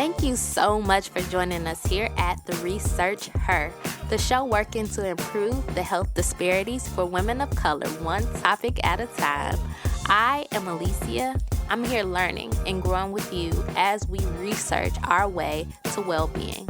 Thank you so much for joining us here at The Research Her, the show working to improve the health disparities for women of color, one topic at a time. I am Alicia. I'm here learning and growing with you as we research our way to well-being.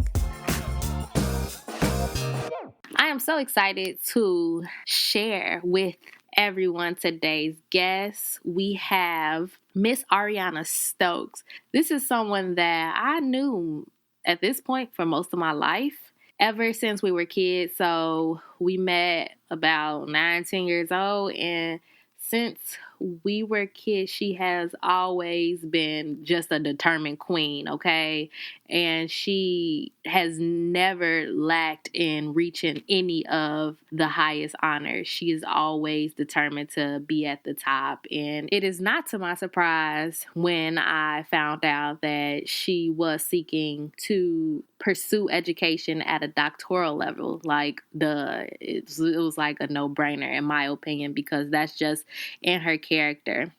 I am so excited to share with everyone today's guest. We have Miss Arianna Stokes. This is someone that I knew at this point for most of my life, ever since we were kids. So we met about 9, 10 years old, and since we were kids, she has always been just a determined queen, okay? And she has never lacked in reaching any of the highest honors. She is always determined to be at the top. And it is not to my surprise when I found out that she was seeking to pursue education at a doctoral level. It was like a no-brainer in my opinion, because that's just in her character.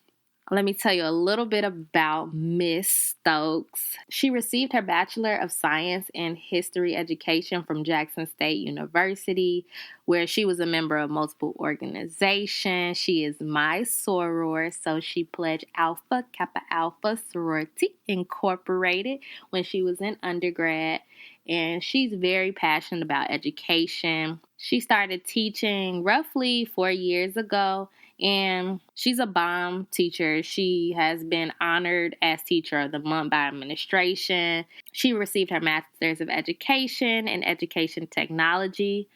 Let me tell you a little bit about Miss Stokes. She received her Bachelor of Science in History Education from Jackson State University, where she was a member of multiple organizations. She is my soror, so she pledged Alpha Kappa Alpha Sorority Incorporated when she was in undergrad, and she's very passionate about education. She started teaching roughly 4 years ago, and she's a bomb teacher. She has been honored as Teacher of the Month by administration. She received her Master's of Education in Education Technology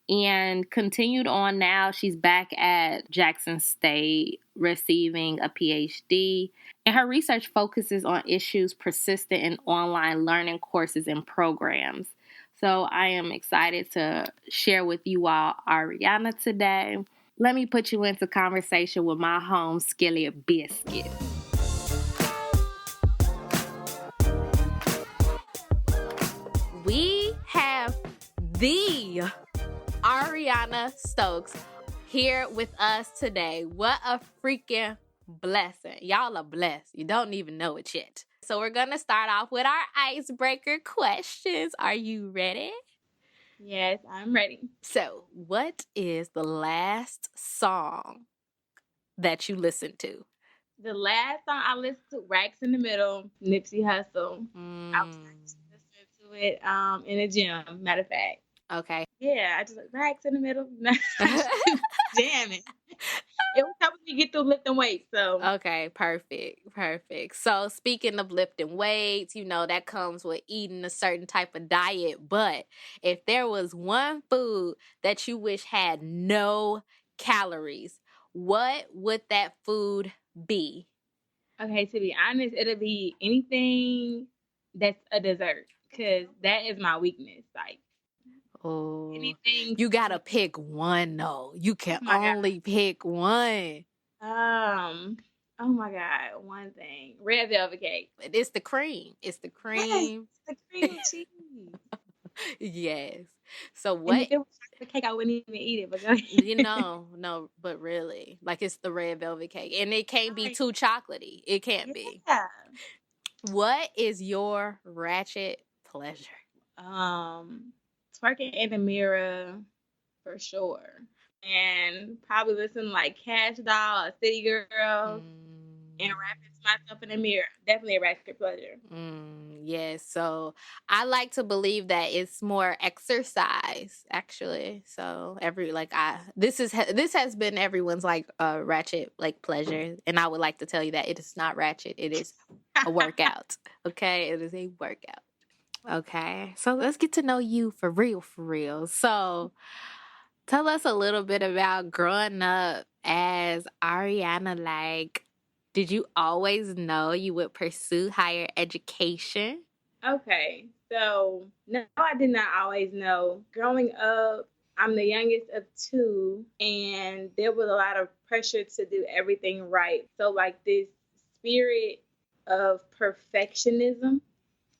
and continued on now. She's back at Jackson State receiving a PhD. And her research focuses on issues persistent in online learning courses and programs. So I am excited to share with you all Arianna today. Let me put you into conversation with my home skillet biscuit. We have the Arianna Stokes here with us today. What a freaking blessing. Y'all are blessed. You don't even know it yet. So we're going to start off with our icebreaker questions. Are you ready? Yes, I'm ready. So, what is the last song that you listened to? The last song I listened to, Racks in the Middle, Nipsey Hussle. I was listening to it in the gym, matter of fact. Okay. Yeah, I just like Racks in the Middle. Jamming. It was helping me get through lifting weights. So okay, perfect. So speaking of lifting weights, that comes with eating a certain type of diet. But if there was one food that you wish had no calories, what would that food be? Okay, to be honest, it'll be anything that's a dessert, because that is my weakness. Like, oh, anything. You gotta pick one, though. You can only pick one. Oh my God, one thing. Red velvet cake. It's the cream. It's the cream. Yes, the cream cheese. Yes. So what? And if it was chocolate cake, I wouldn't even eat it. But go ahead. No, but really, like, it's the red velvet cake, and it can't be too chocolatey. It can't be. What is your ratchet pleasure? Twerking in the mirror, for sure, and probably listen like Cash Doll, or City Girls, and rapping to myself in the mirror. Definitely a ratchet pleasure. Yes. So I like to believe that it's more exercise, actually. So this has been everyone's ratchet pleasure, and I would like to tell you that it is not ratchet. It is a workout. Okay, it is a workout. Okay, so let's get to know you for real. So tell us a little bit about growing up as Arianna. Did you always know you would pursue higher education? Okay, so no, I did not always know. Growing up, I'm the youngest of 2, and there was a lot of pressure to do everything right. So, this spirit of perfectionism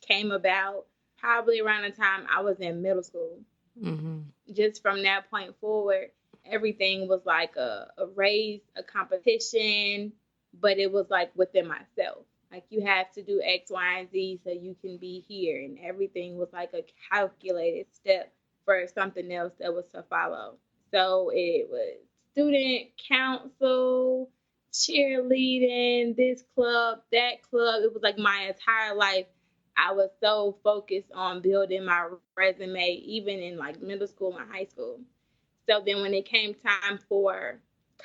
came about probably around the time I was in middle school. Mm-hmm. Just from that point forward, everything was like a race, a competition, but it was within myself. Like you have to do X, Y, and Z so you can be here. And everything was like a calculated step for something else that was to follow. So it was student council, cheerleading, this club, that club. It was like my entire life. I was so focused on building my resume, even in like middle school and high school. So then when it came time for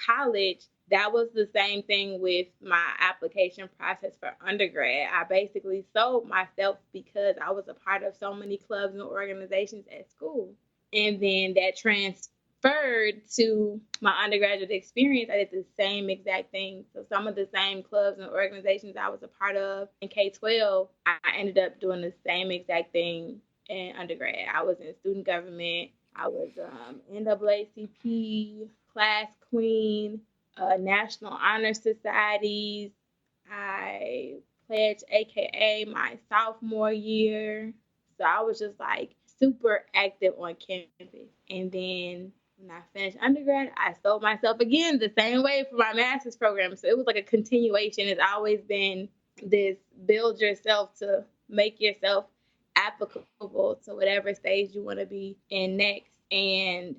college, that was the same thing with my application process for undergrad. I basically sold myself because I was a part of so many clubs and organizations at school. And then that transferred to my undergraduate experience. I did the same exact thing. So some of the same clubs and organizations I was a part of in K-12, I ended up doing the same exact thing in undergrad. I was in student government. I was NAACP, class queen, National Honor Societies. I pledged AKA my sophomore year. So I was just like super active on campus. And then when I finished undergrad, I sold myself again the same way for my master's program. So it was like a continuation. It's always been this build yourself to make yourself applicable to whatever stage you want to be in next. And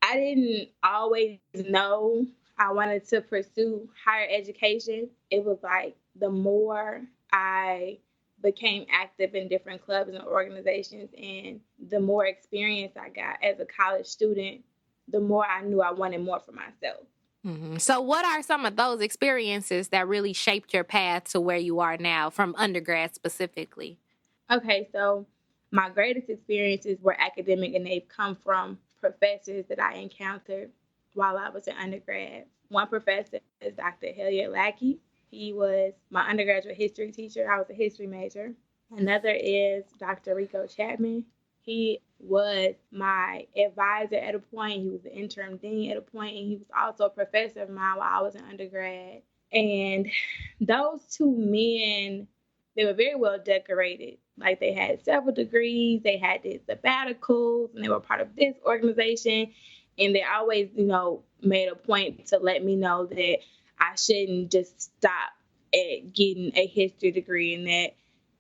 I didn't always know I wanted to pursue higher education. It was like the more I became active in different clubs and organizations and the more experience I got as a college student, the more I knew I wanted more for myself. Mm-hmm. So what are some of those experiences that really shaped your path to where you are now from undergrad specifically? Okay, so my greatest experiences were academic and they've come from professors that I encountered while I was an undergrad. One professor is Dr. Hilliard Lackey. He was my undergraduate history teacher. I was a history major. Another is Dr. Rico Chapman. He was my advisor at a point. He was the interim dean at a point, and he was also a professor of mine while I was an undergrad. And those two men, they were very well decorated. Like they had several degrees, they had these sabbaticals, and they were part of this organization. And they always, made a point to let me know that I shouldn't just stop at getting a history degree and that,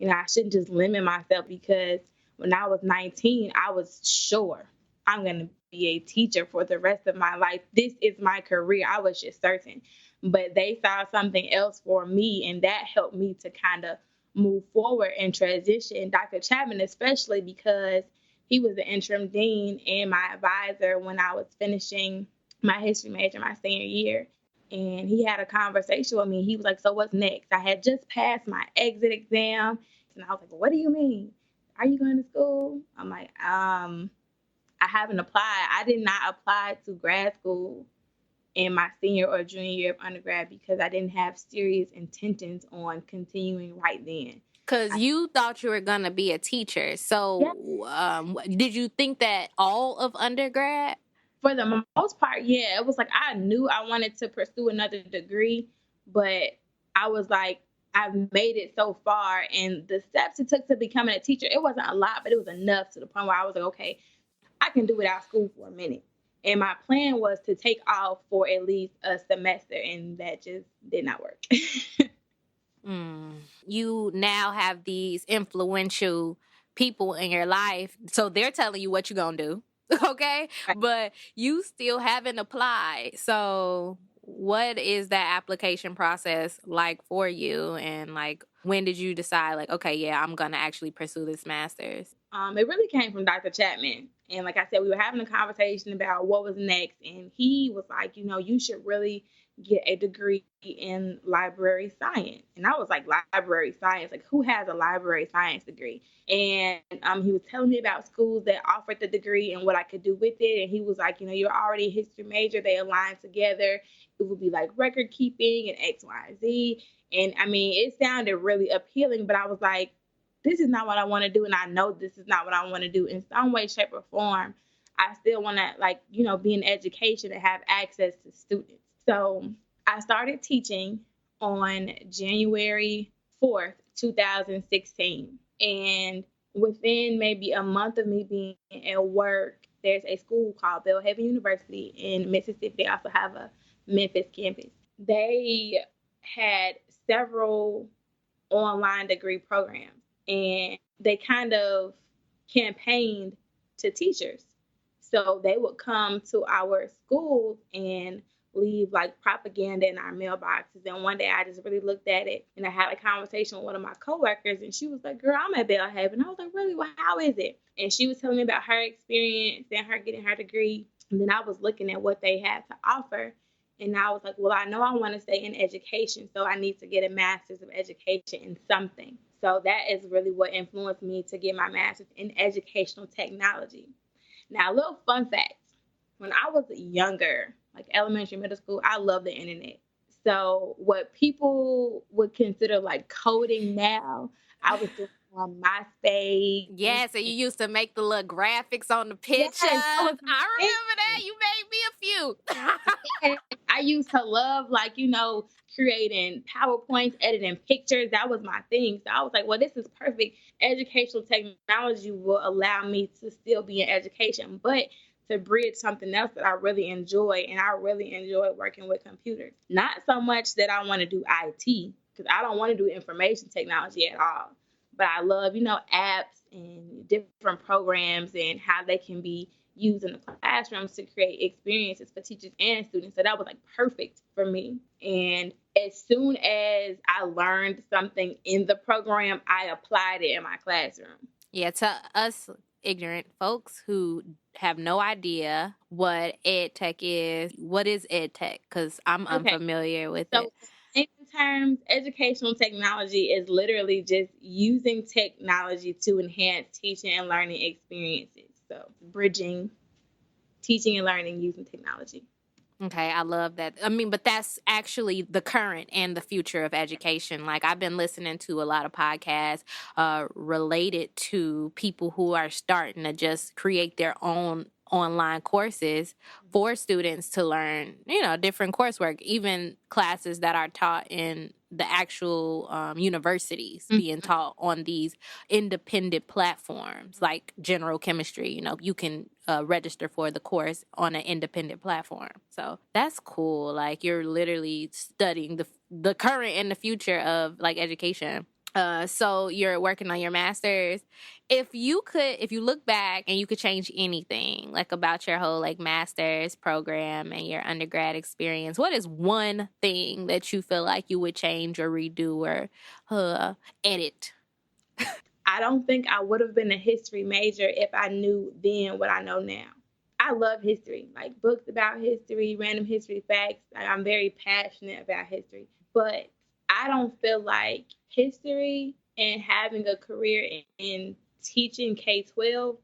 I shouldn't just limit myself because when I was 19, I was sure I'm going to be a teacher for the rest of my life. This is my career. I was just certain. But they saw something else for me, and that helped me to kind of move forward and transition. Dr. Chapman, especially because he was the interim dean and my advisor when I was finishing my history major my senior year. And he had a conversation with me. He was like, "So what's next?" I had just passed my exit exam. And I was like, "What do you mean? Are you going to school?" I'm like, I haven't applied. I did not apply to grad school in my senior or junior year of undergrad because I didn't have serious intentions on continuing right then. Because you thought you were going to be a teacher. So did you think that all of undergrad? For the most part, yeah. It was like I knew I wanted to pursue another degree, but I was like, I've made it so far. And the steps it took to becoming a teacher, it wasn't a lot, but it was enough to the point where I was like, okay, I can do without school for a minute. And my plan was to take off for at least a semester, and that just did not work. You now have these influential people in your life, so they're telling you what you're going to do, okay? But you still haven't applied. So what is that application process like for you? And like, when did you decide like, okay, yeah, I'm going to actually pursue this master's? It really came from Dr. Chapman. And like I said, we were having a conversation about what was next. And he was like, you should really get a degree in library science. And I was like, library science? Like, who has a library science degree? And he was telling me about schools that offered the degree and what I could do with it. And he was like, you're already a history major. They align together. It would be like record keeping and X, Y, and Z. And I mean, it sounded really appealing, but I was like, this is not what I want to do. And I know this is not what I want to do in some way, shape, or form. I still want to, be in education and have access to students. So I started teaching on January 4th, 2016. And within maybe a month of me being at work, there's a school called Belhaven University in Mississippi. They also have a Memphis campus. They had several online degree programs. And they kind of campaigned to teachers. So they would come to our schools and leave like propaganda in our mailboxes. And one day I just really looked at it and I had a conversation with one of my coworkers and she was like, "Girl, I'm at Belhaven." I was like, "Really? Well, how is it?" And she was telling me about her experience and her getting her degree. And then I was looking at what they had to offer. And I was like, well, I know I want to stay in education, so I need to get a master's of education in something. So that is really what influenced me to get my master's in educational technology. Now, a little fun fact. When I was younger, like elementary, middle school, I loved the internet. So what people would consider like coding now, I was doing on MySpace. Yeah, so you used to make the little graphics on the pictures. Yes, that was my I thing. remember that. You made me a few. I used to love, like, creating PowerPoints, editing pictures. That was my thing. So I was like, well, this is perfect. Educational technology will allow me to still be in education, but to bridge something else that I really enjoy. And I really enjoy working with computers. Not so much that I want to do IT, because I don't want to do information technology at all. But I love, apps and different programs and how they can be used in the classrooms to create experiences for teachers and students. So that was like perfect for me. And as soon as I learned something in the program, I applied it in my classroom. Yeah, to us ignorant folks who have no idea what ed tech is, what is ed tech? Because I'm unfamiliar with it. In terms, educational technology is literally just using technology to enhance teaching and learning experiences. So bridging teaching and learning using technology. Okay, I love that. I mean, but that's actually the current and the future of education. Like, I've been listening to a lot of podcasts related to people who are starting to just create their own online courses for students to learn, different coursework, even classes that are taught in the actual universities being taught on these independent platforms like general chemistry. You can register for the course on an independent platform. So that's cool. Like, you're literally studying the current and the future of like education. So you're working on your master's. If you look back and you could change anything like about your whole like master's program and your undergrad experience, what is one thing that you feel like you would change or redo or edit? I don't think I would have been a history major if I knew then what I know now. I love history, like books about history, random history facts. Like, I'm very passionate about history, but I don't feel like history and having a career in teaching K-12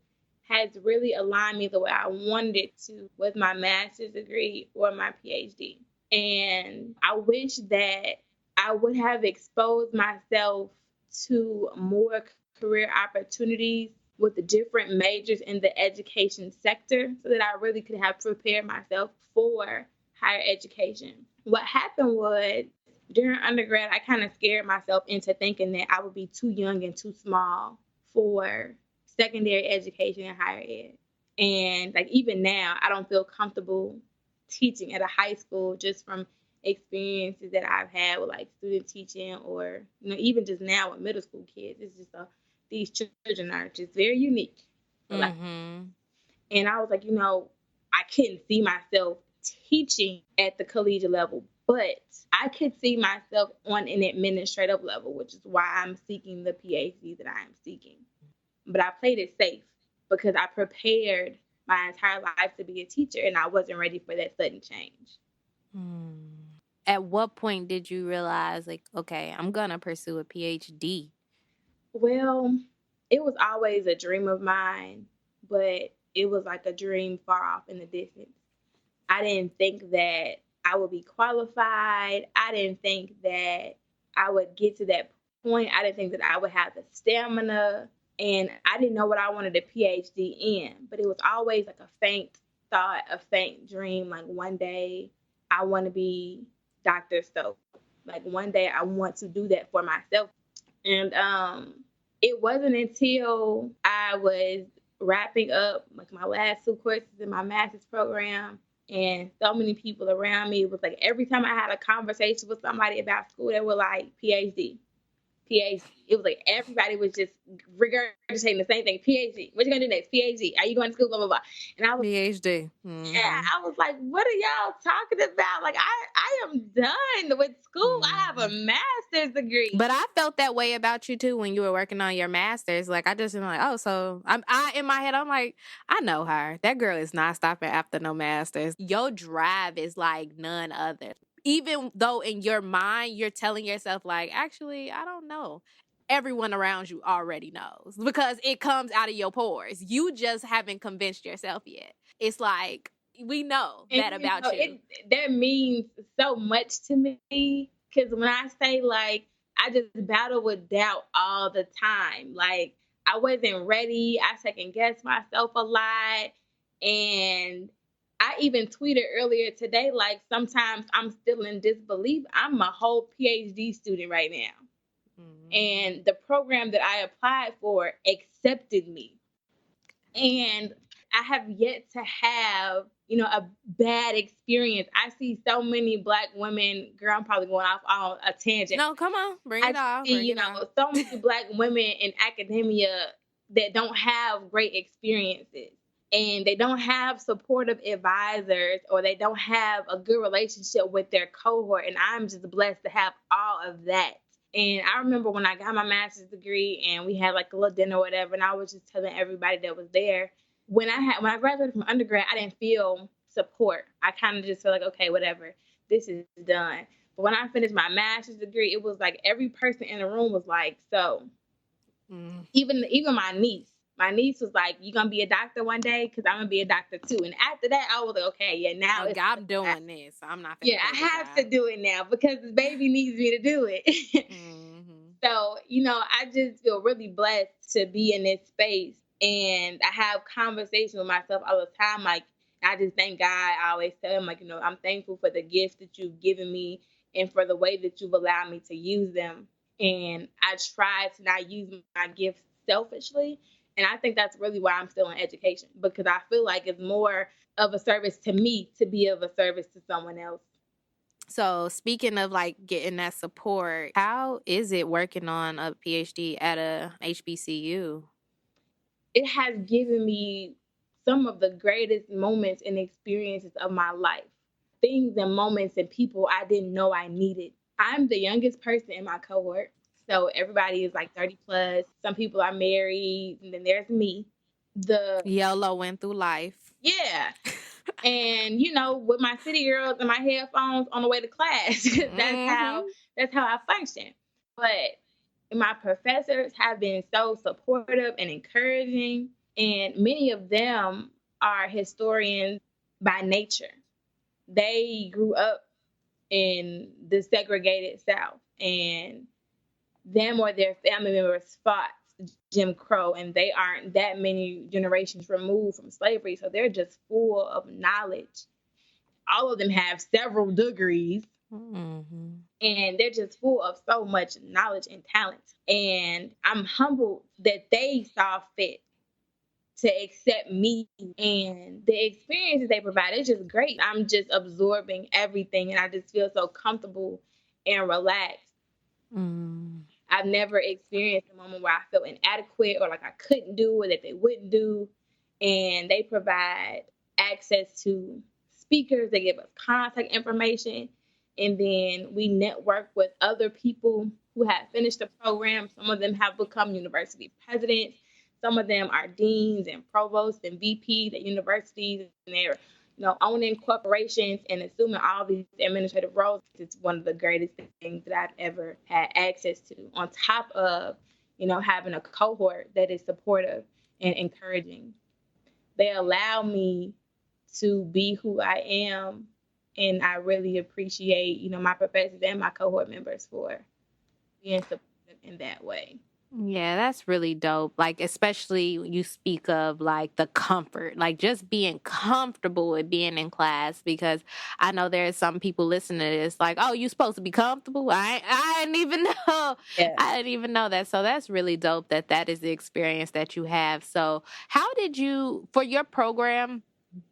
has really aligned me the way I wanted it to with my master's degree or my PhD. And I wish that I would have exposed myself to more career opportunities with the different majors in the education sector so that I really could have prepared myself for higher education. What happened was during undergrad, I kind of scared myself into thinking that I would be too young and too small for secondary education and higher ed. And like even now, I don't feel comfortable teaching at a high school just from experiences that I've had with like student teaching or even just now with middle school kids. It's just these children are just very unique. And I was like, I couldn't see myself teaching at the collegiate level, but I could see myself on an administrative level, which is why I'm seeking the PhD that I am seeking. But I played it safe because I prepared my entire life to be a teacher and I wasn't ready for that sudden change. At what point did you realize, like, okay, I'm going to pursue a PhD? Well, it was always a dream of mine, but it was like a dream far off in the distance. I didn't think that I would be qualified. I didn't think that I would get to that point. I didn't think that I would have the stamina. And I didn't know what I wanted a PhD in, but it was always like a faint thought, a faint dream. Like one day I want to be Dr. Stokes. Like one day I want to do that for myself. And it wasn't until I was wrapping up like my last 2 courses in my master's program and so many people around me, it was like every time I had a conversation with somebody about school, they were like, PhD. PhD. It was like everybody was just regurgitating the same thing. PhD. What you gonna do next? PhD. Are you going to school? Blah blah blah. And I was PhD. yeah, I was like, what are y'all talking about? Like I am done with school. I have a master's degree. But I felt that way about you too when you were working on your master's. Like I just am like, oh, so I in my head I'm like, I know her. That girl is not stopping after no master's. Your drive is like none other. Even though in your mind you're telling yourself like, actually, I don't know. Everyone around you already knows because it comes out of your pores. You just haven't convinced yourself yet. It's like we know And that about you. that means so much to me because when I say like I just battle with doubt all the time. Like I wasn't ready. I second guessed myself a lot, and I even tweeted earlier today like sometimes I'm still in disbelief. I'm a whole PhD student right now, and the program that I applied for accepted me, and I have yet to have, a bad experience. I see so many Black women, girl, I'm probably going off on a tangent. No, come on, bring it off. See, so many Black women in academia that don't have great experiences, and they don't have supportive advisors, or they don't have a good relationship with their cohort. And I'm just blessed to have all of that. And I remember when I got my master's degree and we had like a little dinner or whatever, and I was just telling everybody that was there. When I graduated from undergrad, I didn't feel support. I kind of just felt like, okay, whatever, this is done. But when I finished my master's degree, it was like every person in the room was like, so even my niece was like, you gonna be a doctor one day? Because I'm gonna be a doctor too. And after that, I was like, okay, yeah, now I'm doing this. I'm not. Yeah, I have to do it now because the baby needs me to do it. So, I just feel really blessed to be in this space. And I have conversations with myself all the time. Like, I just thank God. I always tell him, like, I'm thankful for the gifts that you've given me and for the way that you've allowed me to use them. And I try to not use my gifts selfishly. And I think that's really why I'm still in education, because I feel like it's more of a service to me to be of a service to someone else. So speaking of like getting that support, how is it working on a PhD at a HBCU? It has given me some of the greatest moments and experiences of my life. Things and moments and people I didn't know I needed. I'm the youngest person in my cohort. So everybody is like 30 plus. Some people are married, and then there's me. The YOLO went through life. Yeah. And with my city girls and my headphones on the way to class. That's how I function. But my professors have been so supportive and encouraging, and many of them are historians by nature. They grew up in the segregated South, and them or their family members fought Jim Crow, and they aren't that many generations removed from slavery, so they're just full of knowledge. All of them have several degrees, and they're just full of so much knowledge and talent. And I'm humbled that they saw fit to accept me, and the experiences they provide is just great. I'm just absorbing everything, and I just feel so comfortable and relaxed. I've never experienced a moment where I felt inadequate or like I couldn't do or that they wouldn't do. And they provide access to speakers. They give us contact information. And then we network with other people who have finished the program. Some of them have become university presidents. Some of them are deans and provosts and VPs at universities. And they're owning corporations and assuming all these administrative roles. It's one of the greatest things that I've ever had access to, on top of, having a cohort that is supportive and encouraging. They allow me to be who I am, and I really appreciate, my professors and my cohort members for being supportive in that way. Yeah, that's really dope. Like, especially when you speak of like the comfort, like just being comfortable with being in class, because I know there's some people listening to this like, oh, you supposed to be comfortable? I didn't even know. Yeah. I didn't even know that. So that's really dope that is the experience that you have. So how did you, for your program,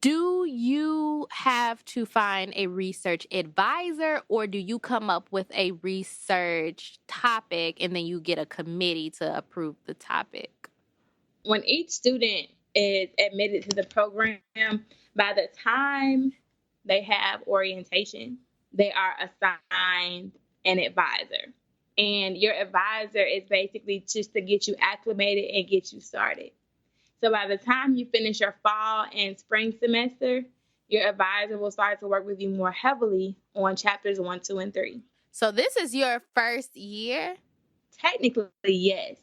Do you have to find a research advisor, or do you come up with a research topic and then you get a committee to approve the topic? When each student is admitted to the program, by the time they have orientation, they are assigned an advisor. And your advisor is basically just to get you acclimated and get you started. So by the time you finish your fall and spring semester, your advisor will start to work with you more heavily on chapters 1, 2, and 3. So this is your first year? Technically, yes.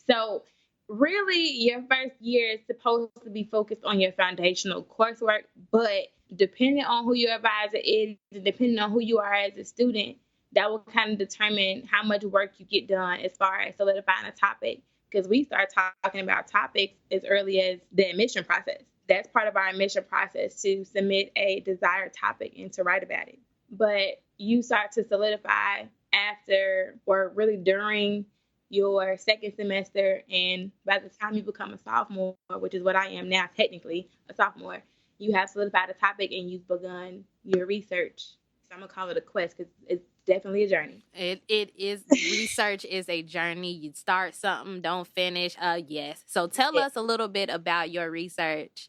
So really, your first year is supposed to be focused on your foundational coursework, but depending on who your advisor is, depending on who you are as a student, that will kind of determine how much work you get done as far as solidifying a topic. Because we start talking about topics as early as the admission process. That's part of our admission process, to submit a desired topic and to write about it. But you start to solidify after, or really during, your second semester, and by the time you become a sophomore, which is what I am now, technically a sophomore, you have solidified a topic and you've begun your research. So I'm gonna call it a quest, because it's definitely a journey. It is. Research is a journey. You start something, don't finish. Yes. So tell us a little bit about your research.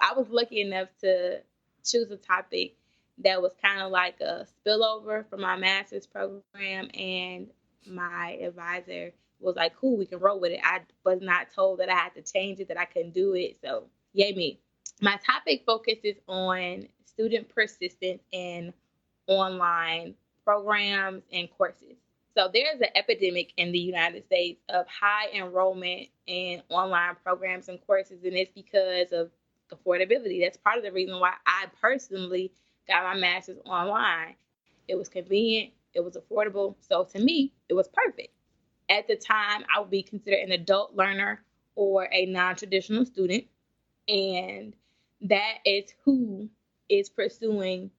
I was lucky enough to choose a topic that was kind of like a spillover from my master's program, and my advisor was like, cool, we can roll with it. I was not told that I had to change it, that I couldn't do it. So yay me. My topic focuses on student persistence in online programs and courses. So there's an epidemic in the United States of high enrollment in online programs and courses, and it's because of affordability. That's part of the reason why I personally got my master's online. It was convenient, it was affordable, so to me, it was perfect. At the time, I would be considered an adult learner or a non-traditional student, and that is who is pursuing,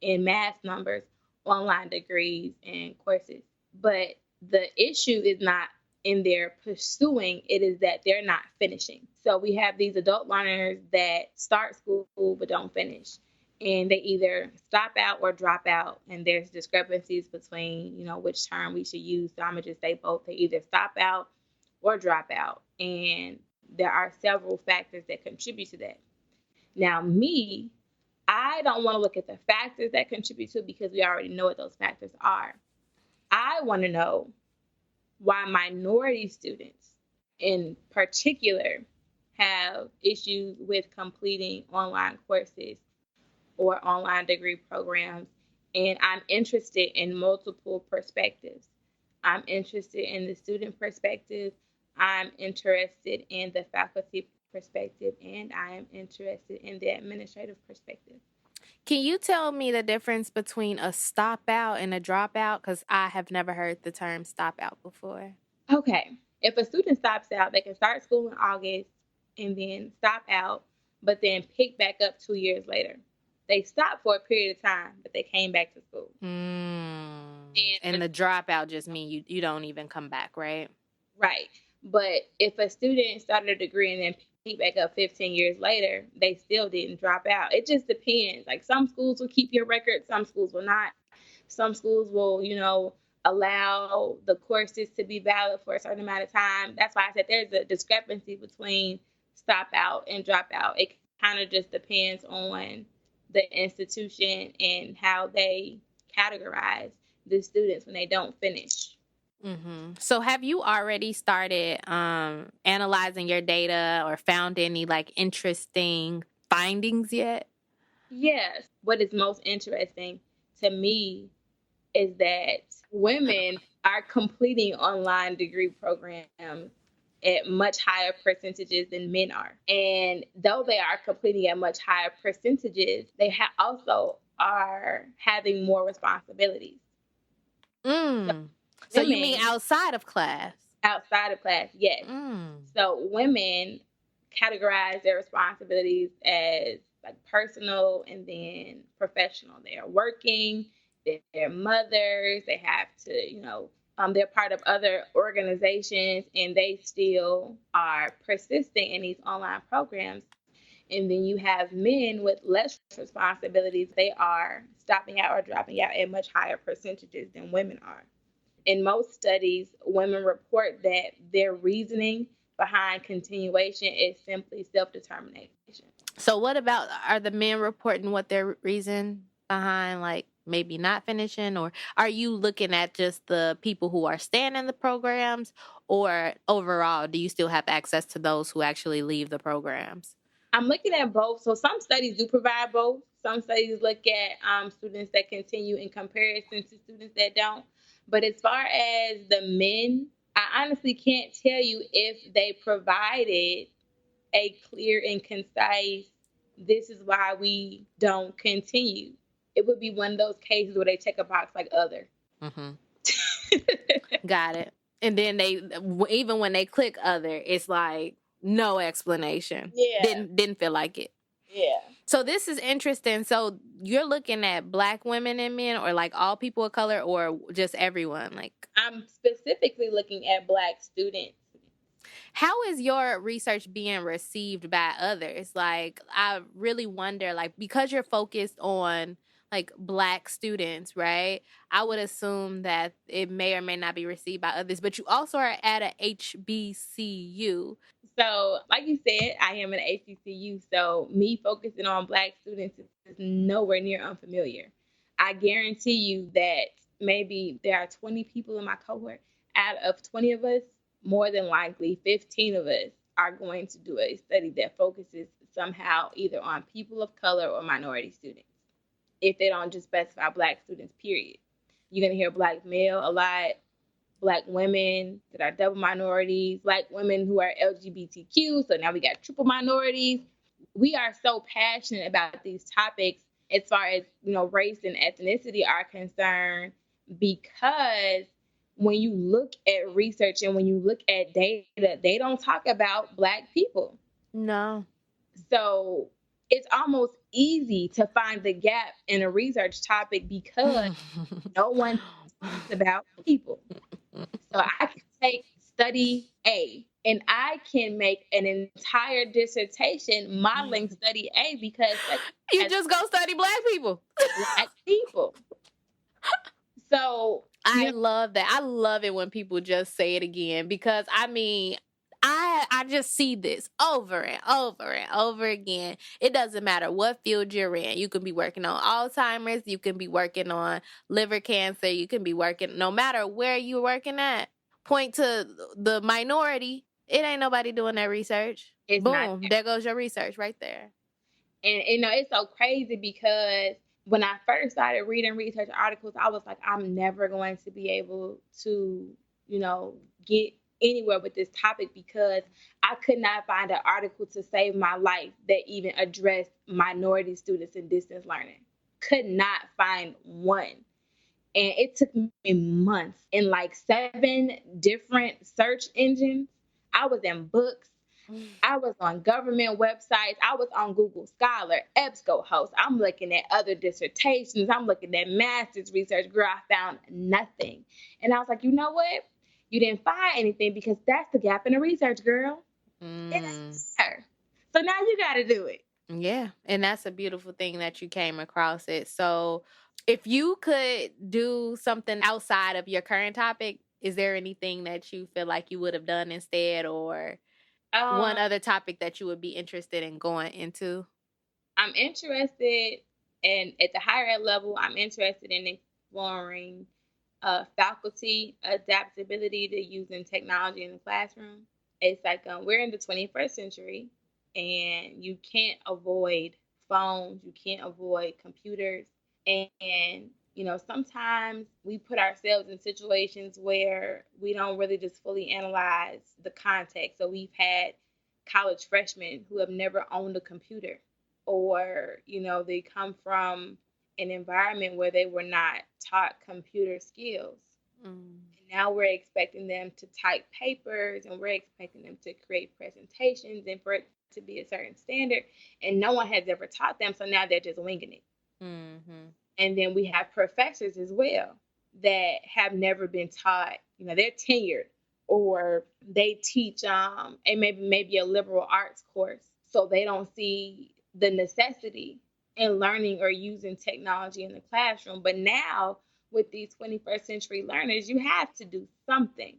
in mass numbers, online degrees and courses. But the issue is not in their pursuing, it is that they're not finishing. So we have these adult learners that start school but don't finish. And they either stop out or drop out. And there's discrepancies between, which term we should use. So I'm going to just say both. They either stop out or drop out. And there are several factors that contribute to that. Now, me, I don't want to look at the factors that contribute to it, because we already know what those factors are. I want to know why minority students in particular have issues with completing online courses or online degree programs. And I'm interested in multiple perspectives. I'm interested in the student perspective. I'm interested in the faculty perspective, and I am interested in the administrative perspective. Can you tell me the difference between a stop out and a dropout? Because I have never heard the term stop out before. Okay. If a student stops out, they can start school in August and then stop out, but then pick back up 2 years later. They stopped for a period of time, but they came back to school. And the dropout just means you don't even come back, right? Right. But if a student started a degree and then picked back up 15 years later, they still didn't drop out. It just depends. Like, some schools will keep your record, some schools will not. Some schools will, allow the courses to be valid for a certain amount of time. That's why I said there's a discrepancy between stop out and drop out. It kind of just depends on the institution and how they categorize the students when they don't finish. Mm-hmm. So have you already started analyzing your data or found any interesting findings yet? Yes. What is most interesting to me is that women are completing online degree programs at much higher percentages than men are. And though they are completing at much higher percentages, they also are having more responsibilities. So you mean outside of class? Outside of class, yes. So women categorize their responsibilities as personal and then professional. They are working, they're mothers, they have to, they're part of other organizations, and they still are persisting in these online programs. And then you have men with less responsibilities. They are stopping out or dropping out at much higher percentages than women are. In most studies, women report that their reasoning behind continuation is simply self-determination. So what about, are the men reporting what their reason behind, like, maybe not finishing, or are you looking at just the people who are staying in the programs, or overall, do you still have access to those who actually leave the programs? I'm looking at both. So some studies do provide both. Some studies look at students that continue in comparison to students that don't. But as far as the men, I honestly can't tell you if they provided a clear and concise, this is why we don't continue. It would be one of those cases where they check a box like other. Mm-hmm. Got it. And then they, even when they click other, it's like no explanation. Yeah. Didn't feel like it. Yeah. So this is interesting. So you're looking at Black women and men, or like all people of color, or just everyone? Like, I'm specifically looking at Black students. how is your research being received by others? Like, I really wonder, like, because you're focused on like Black students, right? I would assume that it may or may not be received by others, but you also are at a HBCU. So, like you said, I am an HBCU, so me focusing on Black students is nowhere near unfamiliar. I guarantee you that maybe there are 20 people in my cohort. Out of 20 of us, more than likely 15 of us are going to do a study that focuses somehow either on people of color or minority students, if they don't just specify Black students, period. You're going to hear Black male a lot, Black women that are double minorities, Black women who are LGBTQ. So now we got triple minorities. We are so passionate about these topics as far as, race and ethnicity are concerned, because when you look at research and when you look at data, they don't talk about Black people. No. So it's almost easy to find the gap in a research topic because no one talks about people. So I can take study A and I can make an entire dissertation modeling study A because you just go study Black people. Black people. So I love that. I love it when people just say it again, because I just see this over and over and over again. It doesn't matter what field you're in. You can be working on Alzheimer's, you can be working on liver cancer, you can be working, no matter where you're working at, point to the minority. It ain't nobody doing that research. Boom, there goes your research right there. And it's so crazy because when I first started reading research articles, I was like, I'm never going to be able to, get anywhere with this topic because I could not find an article to save my life that even addressed minority students in distance learning. Could not find one. And it took me months in like 7 different search engines. I was in books. I was on government websites. I was on Google Scholar, EBSCOhost. I'm looking at other dissertations. I'm looking at master's research. Girl, I found nothing. And I was like, you know what? You didn't find anything because that's the gap in the research, girl. It's her. So now you got to do it. Yeah. And that's a beautiful thing that you came across it. So if you could do something outside of your current topic, is there anything that you feel like you would have done instead, or one other topic that you would be interested in going into? I'm interested, and at the higher ed level, I'm interested in exploring faculty adaptability to using technology in the classroom. It's like we're in the 21st century, and you can't avoid phones, you can't avoid computers, and sometimes we put ourselves in situations where we don't really just fully analyze the context. So we've had college freshmen who have never owned a computer, or they come from an environment where they were not taught computer skills. And now we're expecting them to type papers, and we're expecting them to create presentations and for it to be a certain standard, and no one has ever taught them, so now they're just winging it. And then we have professors as well that have never been taught, they're tenured, or they teach maybe a liberal arts course. So they don't see the necessity in learning or using technology in the classroom. But now, with these 21st century learners, you have to do something.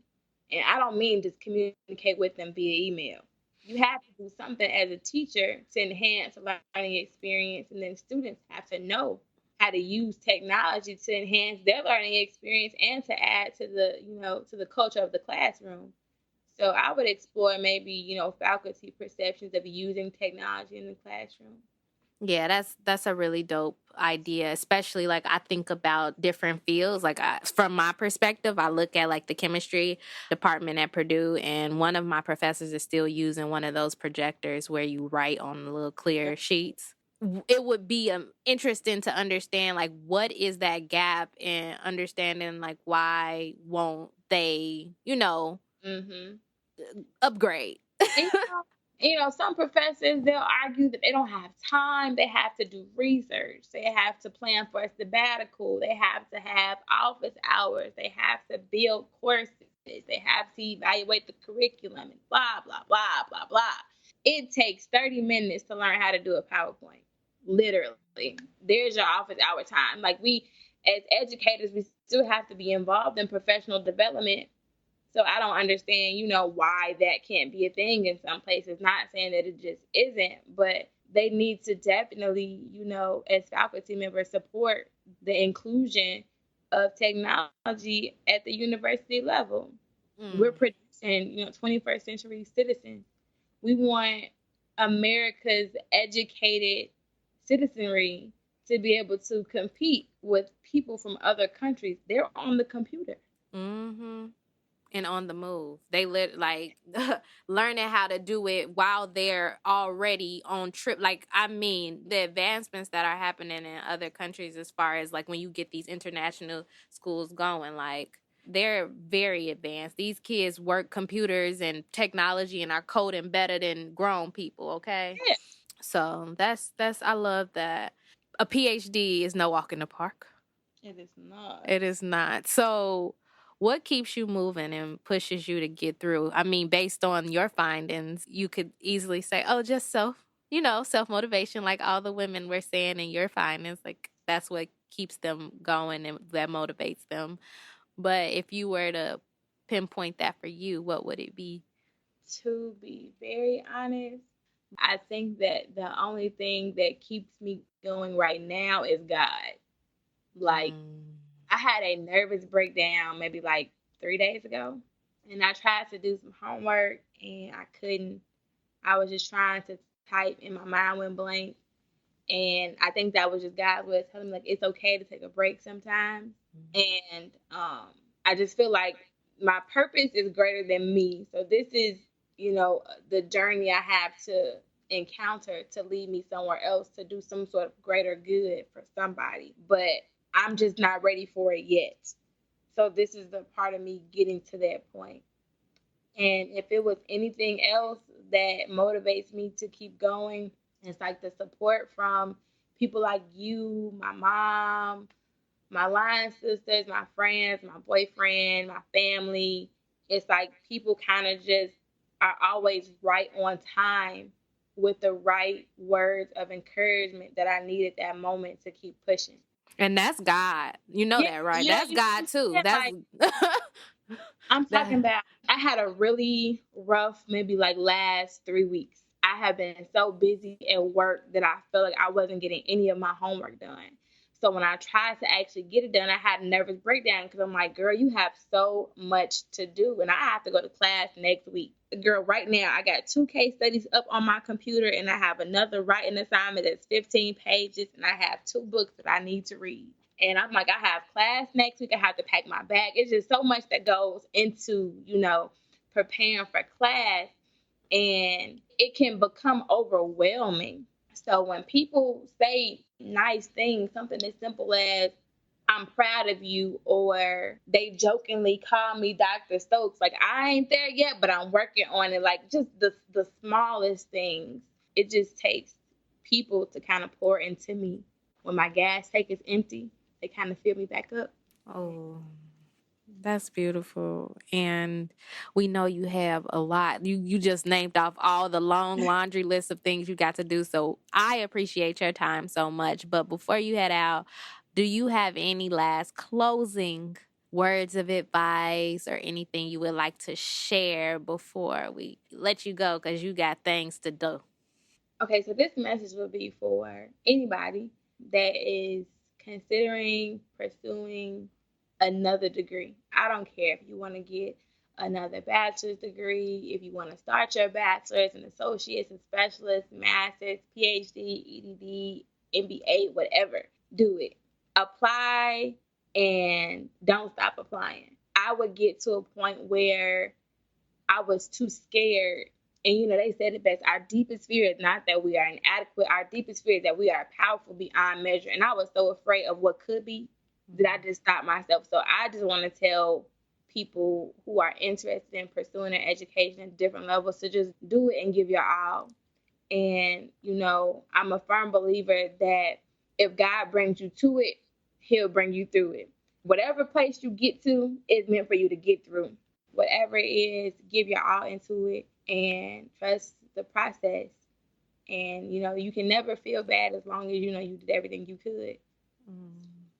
And I don't mean just communicate with them via email. You have to do something as a teacher to enhance the learning experience, and then students have to know how to use technology to enhance their learning experience and to add to the, to the culture of the classroom. So I would explore maybe, faculty perceptions of using technology in the classroom. Yeah, that's a really dope idea, especially like I think about different fields. Like from my perspective, I look at like the chemistry department at Purdue, and one of my professors is still using one of those projectors where you write on the little clear sheets. It would be interesting to understand like what is that gap in understanding like why won't they, Mm-hmm. upgrade. And, some professors, they'll argue that they don't have time. They have to do research. They have to plan for a sabbatical. They have to have office hours. They have to build courses. They have to evaluate the curriculum and blah, blah, blah, blah, blah. It takes 30 minutes to learn how to do a PowerPoint. Literally. There's your office hour time. Like as educators, we still have to be involved in professional development. So I don't understand, why that can't be a thing in some places. Not saying that it just isn't, but they need to definitely, as faculty members, support the inclusion of technology at the university level. We're producing, 21st century citizens. We want America's educated citizenry to be able to compete with people from other countries. They're on the computer. Mm-hmm. And on the move. They learning how to do it while they're already on trip. Like, I mean, the advancements that are happening in other countries as far as like when you get these international schools going, like they're very advanced. These kids work computers and technology and are coding better than grown people, okay? Yeah. So that's I love that. A PhD is no walk in the park. It is not. It is not. So, what keeps you moving and pushes you to get through? I mean, based on your findings, you could easily say, oh, just self motivation, like all the women were saying in your findings. Like, that's what keeps them going and that motivates them. But if you were to pinpoint that for you, what would it be? To be very honest, I think that the only thing that keeps me going right now is God. Like, I had a nervous breakdown maybe like 3 days ago, and I tried to do some homework and I couldn't. I was just trying to type and my mind went blank. And I think that was just God's way of telling me like it's okay to take a break sometimes. And I just feel like my purpose is greater than me. So this is, the journey I have to encounter to lead me somewhere else to do some sort of greater good for somebody. But I'm just not ready for it yet. So this is the part of me getting to that point. And if it was anything else that motivates me to keep going, it's like the support from people like you, my mom, my line sisters, my friends, my boyfriend, my family. It's like people kind of just are always right on time with the right words of encouragement that I need at that moment to keep pushing. And that's God. You know Yeah, that, right? yeah, That's God too. That's like I'm talking that. about I had a really rough, maybe like last 3 weeks. I have been so busy at work that I felt like I wasn't getting any of my homework done. So when I tried to actually get it done, I had a nervous breakdown because I'm like, girl, you have so much to do. And I have to go to class next week. Girl, right now, I got 2 case studies up on my computer and I have another writing assignment that's 15 pages and I have 2 books that I need to read. And I'm like, I have class next week. I have to pack my bag. It's just so much that goes into, preparing for class. And it can become overwhelming. So when people say nice things, something as simple as, I'm proud of you, or they jokingly call me Dr. Stokes, like I ain't there yet, but I'm working on it. Like just the smallest things. It just takes people to kind of pour into me. When my gas tank is empty, they kind of fill me back up. Oh. That's beautiful. And we know you have a lot. You just named off all the long laundry list of things you got to do. So I appreciate your time so much. But before you head out, do you have any last closing words of advice or anything you would like to share before we let you go? Because you got things to do. Okay, so this message will be for anybody that is considering pursuing another degree. I don't care if you want to get another bachelor's degree, if you want to start your bachelor's, an associate's, a specialist, master's, PhD, EDD, MBA, whatever. Do it. Apply and don't stop applying. I would get to a point where I was too scared. And they said it best. Our deepest fear is not that we are inadequate. Our deepest fear is that we are powerful beyond measure. And I was so afraid of what could be that I just stopped myself. So I just want to tell people who are interested in pursuing their education at different levels to just do it and give your all. And, I'm a firm believer that if God brings you to it, he'll bring you through it. Whatever place you get to is meant for you to get through. Whatever it is, give your all into it and trust the process. And, you can never feel bad as long as you know you did everything you could.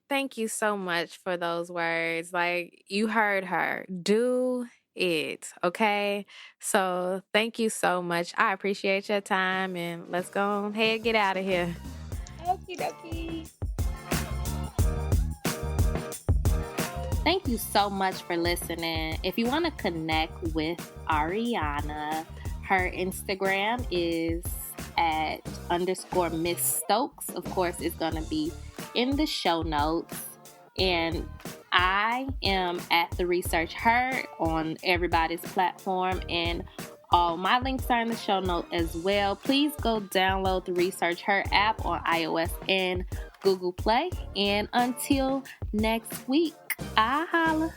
Thank you so much for those words. Like, you heard her. Do it, okay? So thank you so much. I appreciate your time, and let's go ahead, get out of here. Okie dokie. Thank you so much for listening. If you want to connect with Arianna, her Instagram is at _Miss Stokes. Of course, it's going to be in the show notes. And I am at The Research Her on everybody's platform. And all my links are in the show note as well. Please go download the Research Her app on iOS and Google Play. And until next week, I holla.